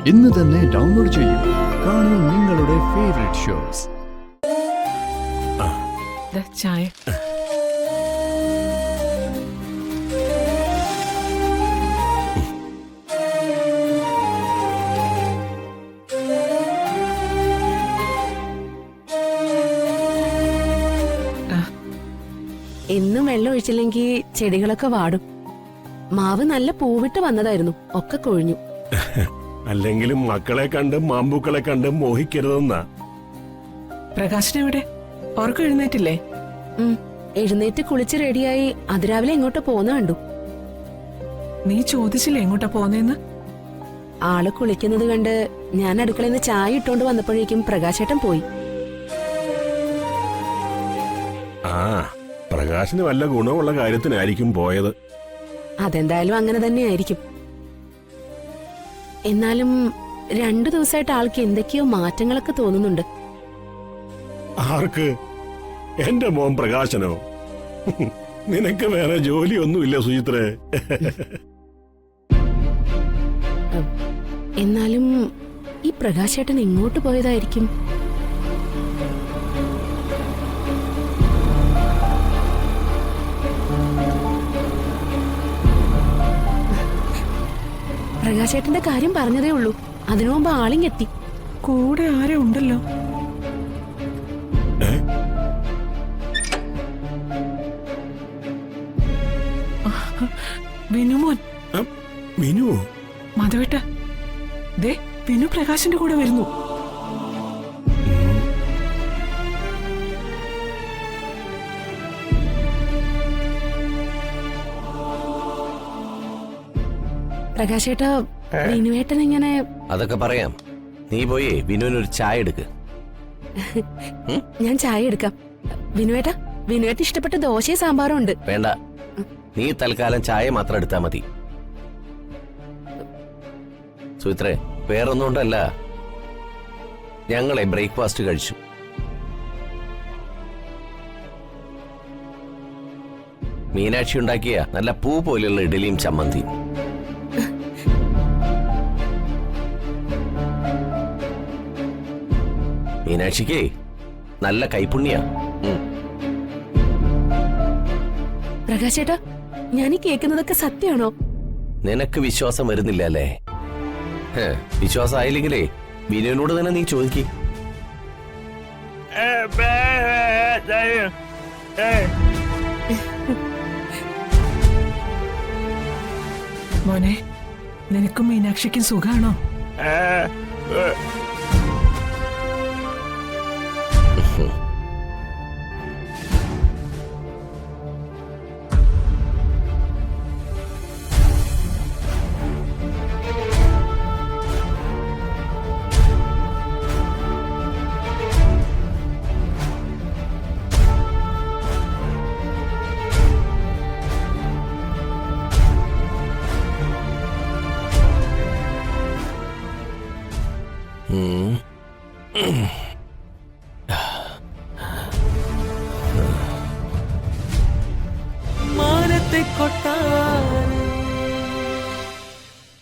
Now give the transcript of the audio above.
ഇന്ന് തന്നെ ഡൗൺലോഡ് ചെയ്യൂ. കാണൂ നിങ്ങളുടെ ഫേവറേറ്റ് ഷോസ്. ചായ. എന്നും വെള്ളം ഒഴിച്ചില്ലെങ്കിൽ ചെടികളൊക്കെ വാടും. മാവ് നല്ല പൂവിട്ട് വന്നതായിരുന്നു, ഒക്കെ കൊഴിഞ്ഞു. അല്ലെങ്കിലും മക്കളെ കണ്ടും മാമ്പൂക്കളെ കണ്ടും മോഹിക്കരുതെന്നാ. പ്രകാശനെവിടെ? ഓർക്കും എഴുന്നേറ്റില്ലേ? എഴുന്നേറ്റ് കുളിച്ച് റെഡിയായി അതിരാവിലെ എങ്ങോട്ട് പോന്ന കണ്ടു. നീ ചോദിച്ചില്ലേ എങ്ങോട്ടാ പോന്നേന്ന്? ആള് കുളിക്കുന്നത് കണ്ട് ഞാൻ അടുക്കളയിൽ നിന്ന് ചായ ഇട്ടോണ്ട് വന്നപ്പോഴേക്കും പ്രകാശേട്ടൻ പോയി. ആ, പ്രകാശിന് വല്ല ഗുണമുള്ള കാര്യത്തിനായിരിക്കും പോയത്. അതെന്തായാലും അങ്ങനെ തന്നെ ആയിരിക്കും. എന്നാലും 2 ദിവസമായിട്ട് ആൾക്ക് എന്തൊക്കെയോ മാറ്റങ്ങളൊക്കെ തോന്നുന്നുണ്ട്. ആർക്ക്? എന്റെ മോൻ പ്രകാശനോ? നിനക്ക് വേറെ ജോലിയൊന്നുമില്ല സുചിത്രേ. എന്നാലും ഈ പ്രകാശേട്ടൻ എങ്ങോട്ട് പോയതായിരിക്കും? പ്രകാശേട്ടന്റെ കാര്യം പറഞ്ഞതേ ഉള്ളൂ, അതിനു മുമ്പ് ആളിങ്ങെത്തി. കൂടെ ആരെ ഉണ്ടല്ലോ? വിനുമോൻ. വിനു? മാധവേട്ട, ദേ വിനു പ്രകാശിന്റെ കൂടെ വരുന്നു. പ്രകാശേട്ട, വിനുവേട്ടൻ ഇങ്ങനെ... അതൊക്കെ പറയാം. നീ പോയി വിനുവിനൊരു ചായ എടുക്ക്. ഞാൻ ചായ എടുക്കാം. വിനുവേട്ട ഇഷ്ടപ്പെട്ട ദോശയും സാമ്പാറും ഉണ്ട്. വേണ്ട, നീ തൽക്കാലം ചായ മാത്രം എടുത്താ മതി. സുമിത്രേ, വേറൊന്നും കൊണ്ടല്ല, ഞങ്ങളെ ബ്രേക്ക്ഫാസ്റ്റ് കഴിച്ചു. മീനാക്ഷി ഉണ്ടാക്കിയ നല്ല പൂ പോലെയുള്ള ഇഡലിയും ചമ്മന്തിയും. മീനാക്ഷിക്ക് നല്ല കൈപ്പുണ്യ. പ്രകാശേട്ടാ, ഞാനീ കേൾക്കുന്നതൊക്കെ സത്യമാണോ? നിനക്ക് വിശ്വാസം വരുന്നില്ല അല്ലേ? വിശ്വാസം ആയില്ലെങ്കിലേ വിനുവിനോട് തന്നെ നീ ചോദിക്കേ. മോനെ, നിനക്കും മീനാക്ഷിക്കും സുഖാണോ? മാനത്തെ കൊട്ടാ